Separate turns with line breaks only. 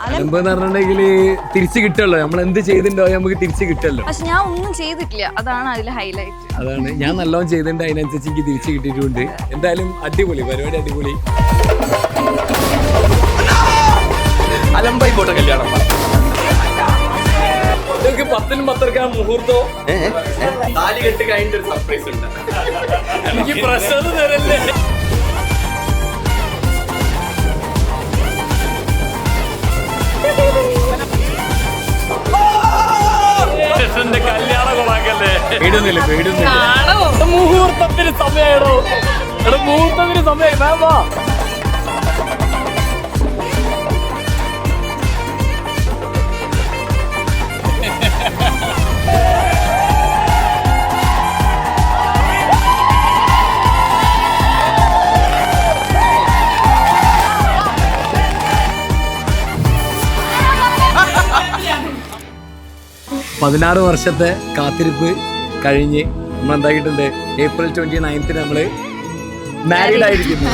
അലമ്പ് എന്ന് പറഞ്ഞിട്ടുണ്ടെങ്കിൽ തിരിച്ചു കിട്ടുമല്ലോ. നമ്മൾ എന്ത് ചെയ്തിട്ടുണ്ടോ നമുക്ക് തിരിച്ചു കിട്ടുമല്ലോ.
പക്ഷെ ഞാൻ ഒന്നും ചെയ്തിട്ടില്ല, അതാണ് അതിൽ ഹൈലൈറ്റ്.
അതാണ് ഞാൻ നല്ലോണം ചെയ്തിട്ടുണ്ട്, അതിനനുസരിച്ച് എനിക്ക് തിരിച്ചു കിട്ടിയിട്ടുണ്ട്. എന്തായാലും അടിപൊളി പരിപാടി, അടിപൊളി.
അലമ്പായി പോട്ടെ കല്യാണം.
നിങ്ങൾക്ക് 10-നും 10-നും മുഹൂർത്തോ
താലി കെട്ട് കഴിഞ്ഞിട്ട് ഒരു സർപ്രൈസ് ഉണ്ട്.
എനിക്ക് പ്രശ്നം തരല്ലേ. കല്യാണം കൊള്ളാക്കല്ലേ. പേടുന്നില്ല, പേടുന്നില്ല. മുഹൂർത്തത്തിന് സമയമായിടോ. എടാ മുഹൂർത്തത്തിന് സമയമായി. മാമാ പതിനാറ് വർഷത്തെ കാത്തിരിപ്പ് കഴിഞ്ഞ് നമ്മൾ എന്താക്കിയിട്ടുണ്ട്. April 29th നമ്മള് മാരീഡ് ആയിരിക്കുന്നു.